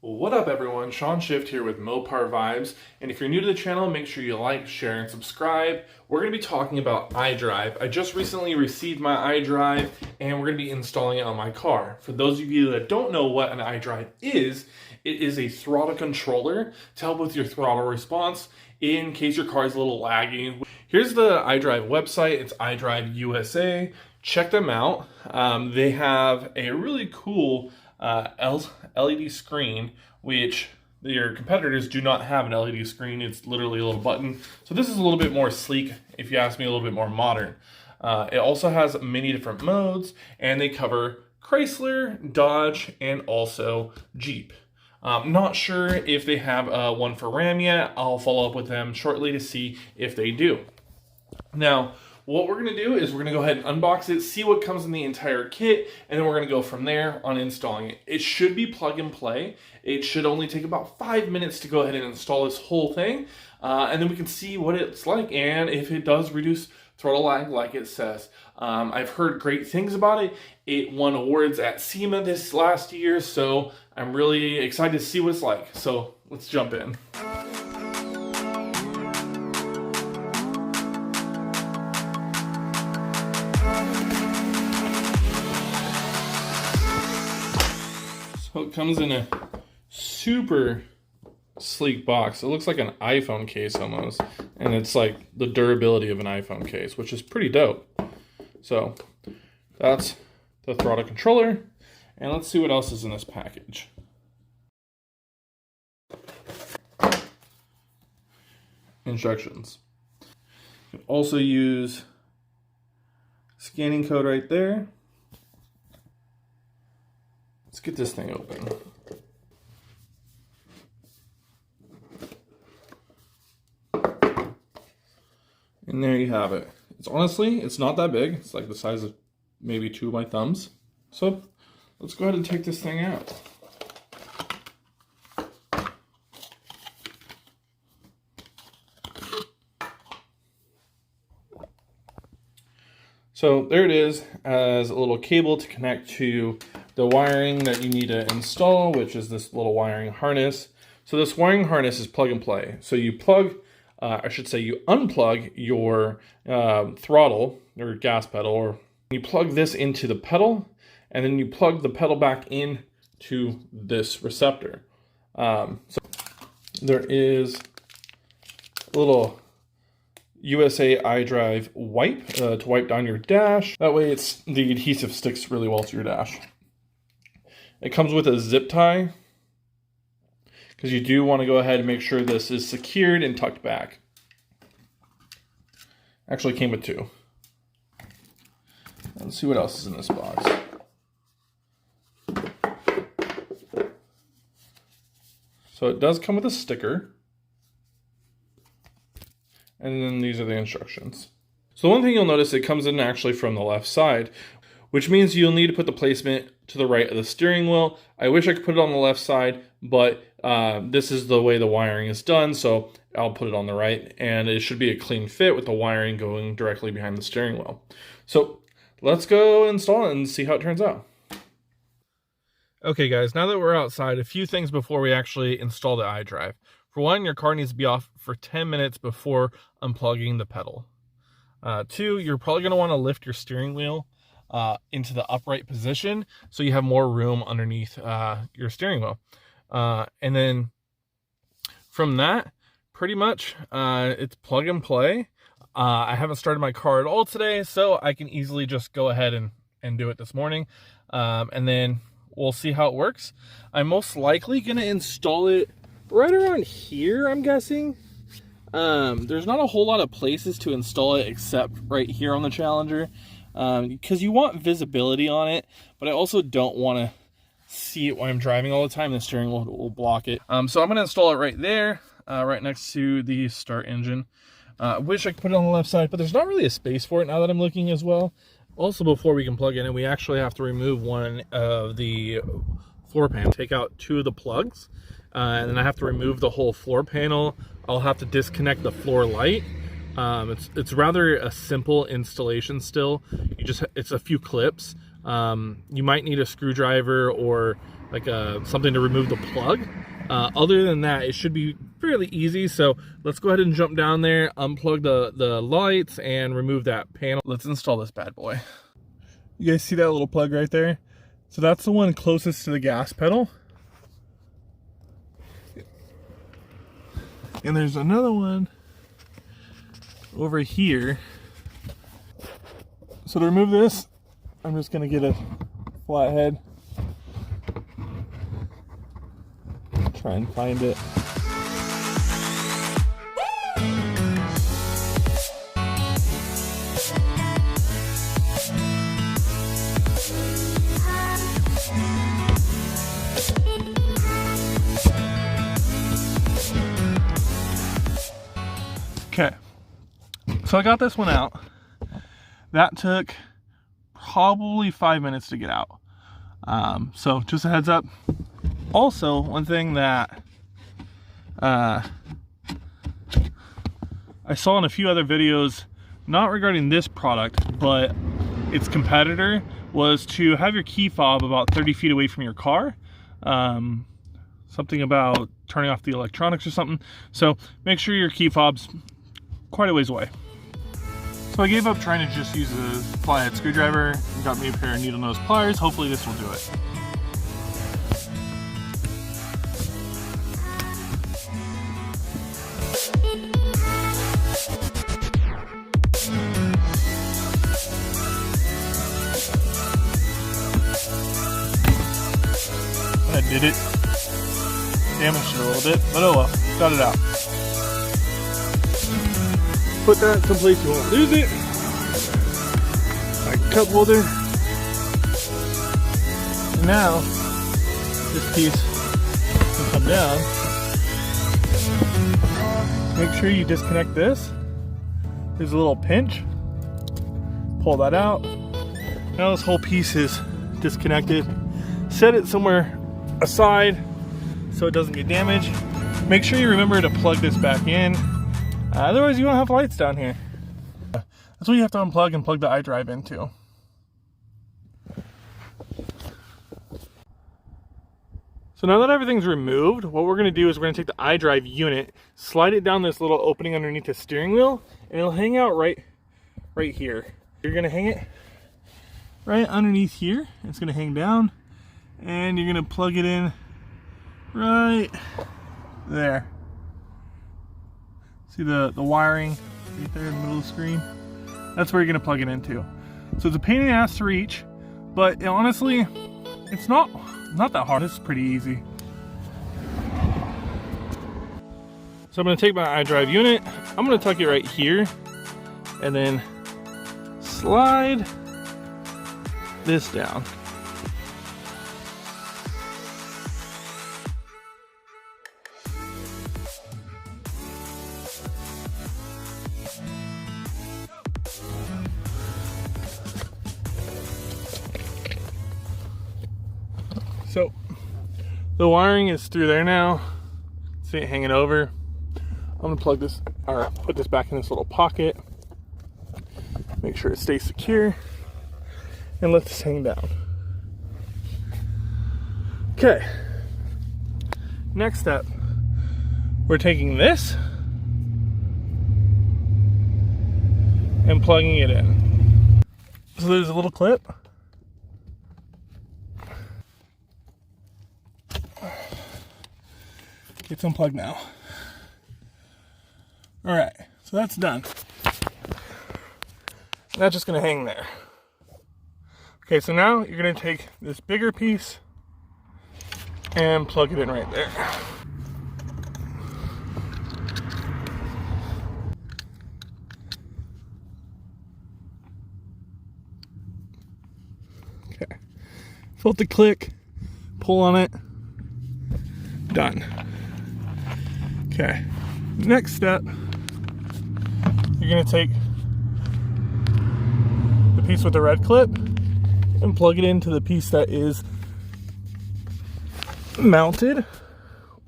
What up everyone, Sean Shift here with Mopar Vibes, and if you're new to the channel, make sure you like, share, and subscribe. We're going to be talking about iDrive. I just recently received my iDrive, and we're going to be installing it on my car. For those of you that don't know what an iDrive is, it is a throttle controller to help with your throttle response in case your car is a little laggy. Here's the iDrive website, it's iDrive USA. Check them out. They have a really cool LED screen, which your competitors do not have an LED screen. It's literally a little button. So this is a little bit more sleek, if you ask me, a little bit more modern. It also has many different modes, and they cover Chrysler, Dodge, and also Jeep. Not sure if they have one for Ram yet. I'll follow up with them shortly to see if they do. Now, what we're going to do is we're going to go ahead and unbox it, see what comes in the entire kit, and then we're going to go from there on installing it. It should be plug and play. It should only take about 5 minutes to go ahead and install this whole thing, and then we can see what it's like and if it does reduce throttle lag like it says. I've heard great things about it. It won awards at SEMA this last year, so I'm really excited to see what it's like. So let's jump in. So it comes in a super sleek box. It looks like an iPhone case almost. And it's like the durability of an iPhone case, which is pretty dope. So that's the throttle controller. And let's see what else is in this package. Instructions. You can also use scanning code right there. Let's get this thing open. And there you have it. It's not that big. It's like the size of maybe 2 of my thumbs. So let's go ahead and take this thing out. So there it is, as a little cable to connect to the wiring that you need to install, which is this little wiring harness. So this wiring harness is plug and play. So you plug, I should say you unplug your throttle or gas pedal, or you plug this into the pedal, and then you plug the pedal back in to this receptor. So there is a little USA iDrive wipe to wipe down your dash. That way the adhesive sticks really well to your dash. It comes with a zip tie, because you do want to go ahead and make sure this is secured and tucked back. Actually came with 2. Let's see what else is in this box. So it does come with a sticker. And then these are the instructions. So one thing you'll notice, it comes in actually from the left side, which means you'll need to put the placement to the right of the steering wheel. I wish I could put it on the left side, but this is the way the wiring is done, so I'll put it on the right, and it should be a clean fit with the wiring going directly behind the steering wheel. So let's go install it and see how it turns out. Okay guys, now that we're outside, a few things before we actually install the iDrive. For one, your car needs to be off for 10 minutes before unplugging the pedal. 2, you're probably going to want to lift your steering wheel into the upright position so you have more room underneath your steering wheel. And then from that, pretty much it's plug and play. I haven't started my car at all today, so I can easily just go ahead and do it this morning. And then we'll see how it works. I'm most likely going to install it right around here, I'm guessing. There's not a whole lot of places to install it except right here on the Challenger, because you want visibility on it, but I also don't want to see it while I'm driving all the time. The steering wheel will block it. So I'm going to install it right there, right next to the start engine. I wish I could put it on the left side, but there's not really a space for it now that I'm looking as well. Also, before we can plug in, we actually have to remove one of the floor panels, take out 2 of the plugs, and then I have to remove the whole floor panel. I'll have to disconnect the floor light. It's rather a simple installation still. It's a few clips. You might need a screwdriver or something to remove the plug. Other than that, it should be fairly easy. So let's go ahead and jump down there, unplug the lights, and remove that panel. Let's install this bad boy. You guys see that little plug right there? So that's the one closest to the gas pedal. And there's another one over here. So to remove this, I'm just gonna get a flathead. Try and find it. Okay, so I got this one out. That took probably 5 minutes to get out. So just a heads up. Also, one thing that I saw in a few other videos, not regarding this product, but its competitor, was to have your key fob about 30 feet away from your car. Something about turning off the electronics or something. So make sure your key fob's quite a ways away. So I gave up trying to just use a flathead screwdriver and got me a pair of needle nose pliers. Hopefully this will do it. I did it. Damaged it a little bit, but oh well, got it out. Put that someplace you won't lose it. My cup holder. And now, this piece can come down. Make sure you disconnect this. There's a little pinch. Pull that out. Now this whole piece is disconnected. Set it somewhere aside so it doesn't get damaged. Make sure you remember to plug this back in. Otherwise you won't have lights down here. That's what you have to unplug and plug the iDrive into. So now that everything's removed, what we're going to do is we're going to take the iDrive unit, slide it down this little opening underneath the steering wheel, and it'll hang out right here. You're going to hang it right underneath here. It's going to hang down, and you're going to plug it in right there. See the wiring right there in the middle of the screen? That's where you're going to plug it into. So it's a pain in the ass to reach, but honestly, it's not that hard. It's pretty easy. So I'm going to take my iDrive unit, I'm going to tuck it right here, and then slide this down. So the wiring is through there now. See it hanging over. I'm gonna plug this, or put this back in this little pocket. Make sure it stays secure, and let this hang down. Okay. Next step, we're taking this and plugging it in. So there's a little clip. It's unplugged now. All right, so that's done. That's just gonna hang there. Okay, so now you're gonna take this bigger piece and plug it in right there. Okay, felt the click, pull on it, done. Okay, next step, you're gonna take the piece with the red clip and plug it into the piece that is mounted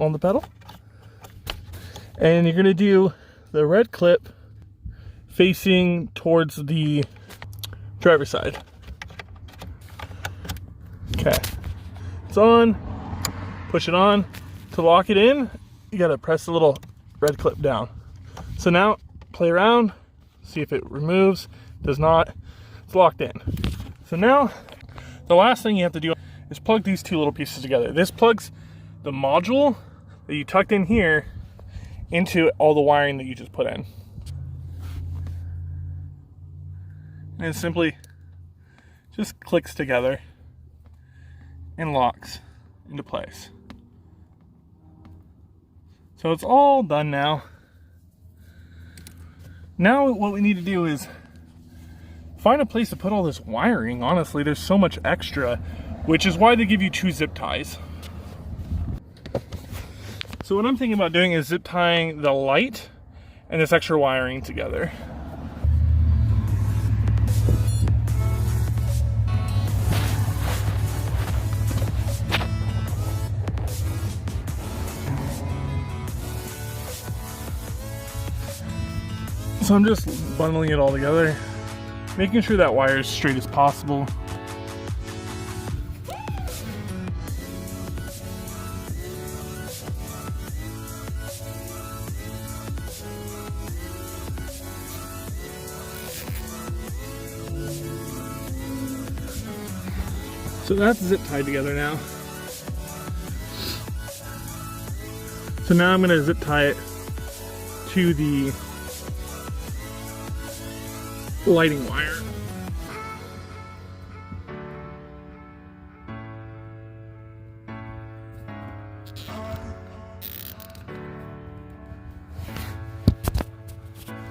on the pedal. And you're gonna do the red clip facing towards the driver's side. Okay, it's on. push it on. To lock it in, you gotta press the little red clip down. So now, play around, see if it removes. Does not, it's locked in. So now, the last thing you have to do is plug these two little pieces together. This plugs the module that you tucked in here into all the wiring that you just put in. And it simply just clicks together and locks into place. So it's all done now. Now what we need to do is find a place to put all this wiring. Honestly, there's so much extra, which is why they give you 2 zip ties. So what I'm thinking about doing is zip tying the light and this extra wiring together. So I'm just bundling it all together, making sure that wire is straight as possible. So that's zip tied together now. So now I'm going to zip tie it to the lighting wire.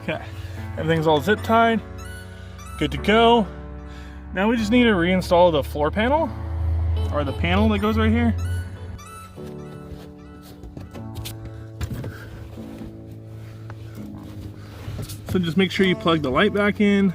Okay, everything's all zip tied, good to go. Now we just need to reinstall the floor panel, or the panel that goes right here. So just make sure you plug the light back in.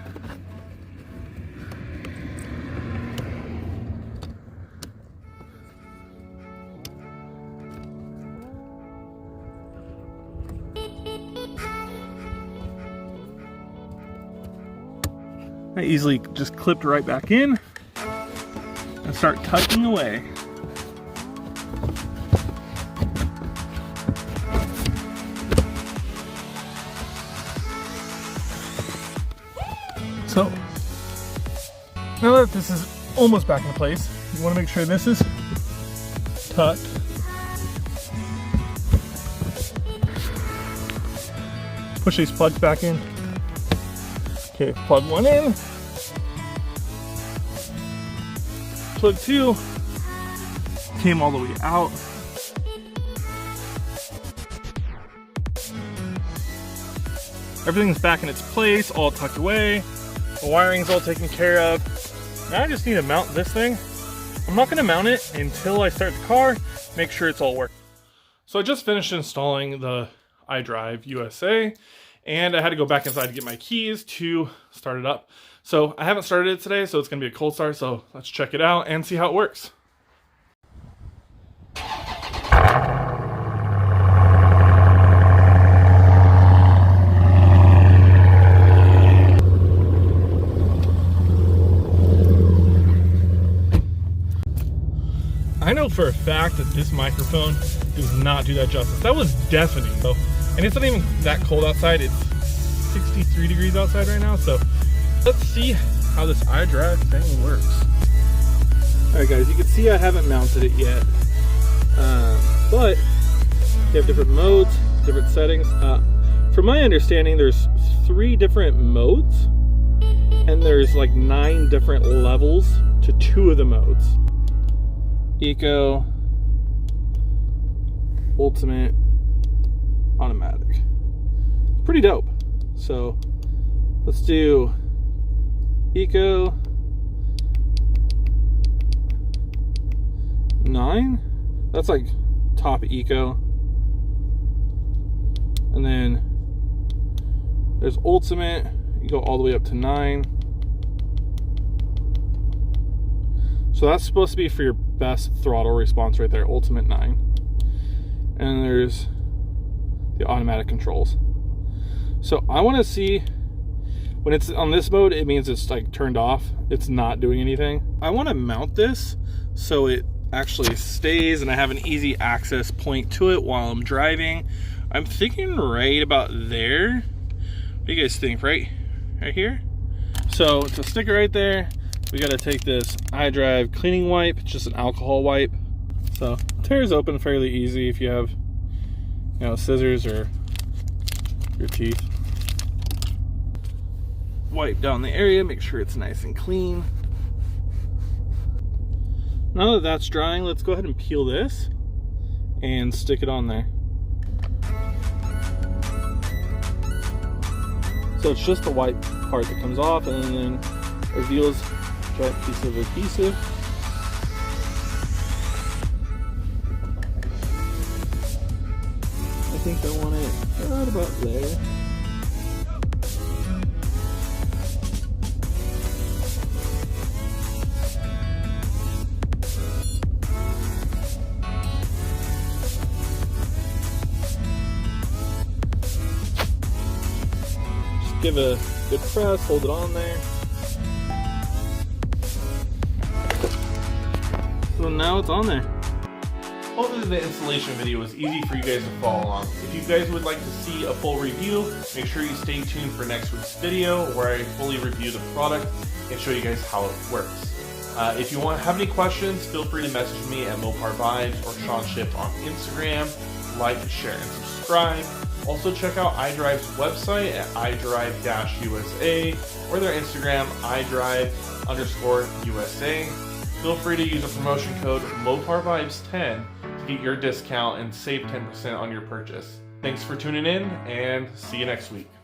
I easily just clipped right back in and start tucking away. So now that this is almost back in place, you want to make sure this is tucked. Push these plugs back in. Okay, plug 1 in. Plug 2 came all the way out. Everything's back in its place, all tucked away. The wiring's all taken care of. Now I just need to mount this thing. I'm not gonna mount it until I start the car, make sure it's all working. So I just finished installing the iDrive USA, and I had to go back inside to get my keys to start it up. So I haven't started it today, so it's gonna be a cold start, so let's check it out and see how it works. I know for a fact that this microphone does not do that justice. That was deafening though. And it's not even that cold outside. It's 63 degrees outside right now. So let's see how this iDrive thing works. All right guys, you can see I haven't mounted it yet. But you have different modes, different settings. From my understanding, there's 3 different modes and there's like 9 different levels to 2 of the modes. Eco, Ultimate, Automatic. Pretty dope. So let's do Eco 9. That's like top Eco. And then there's Ultimate. You go all the way up to 9. So that's supposed to be for your best throttle response right there, Ultimate 9. And there's the automatic controls. So I want to see when it's on this mode, it means it's like turned off. It's not doing anything. I want to mount this so it actually stays and I have an easy access point to it while I'm driving. I'm thinking right about there. What do you guys think? Right here? So to stick it right there, we got to take this iDrive cleaning wipe. It's just an alcohol wipe. So it tears open fairly easy if you have, you know, scissors or your teeth. Wipe down the area, make sure it's nice and clean. Now that that's drying, let's go ahead and peel this and stick it on there. So it's just the white part that comes off and then reveals a giant piece of adhesive. I think I want it right about there. Give a good press, hold it on there. So now it's on there. Hopefully the installation video was easy for you guys to follow along. If you guys would like to see a full review, make sure you stay tuned for next week's video where I fully review the product and show you guys how it works. If you have any questions, feel free to message me at Mopar Vibes or Sean Ship on Instagram. Like, share, and subscribe. Also check out iDrive's website at iDrive-USA or their Instagram iDrive_USA. Feel free to use a promotion code MoparVibes10 to get your discount and save 10% on your purchase. Thanks for tuning in and see you next week.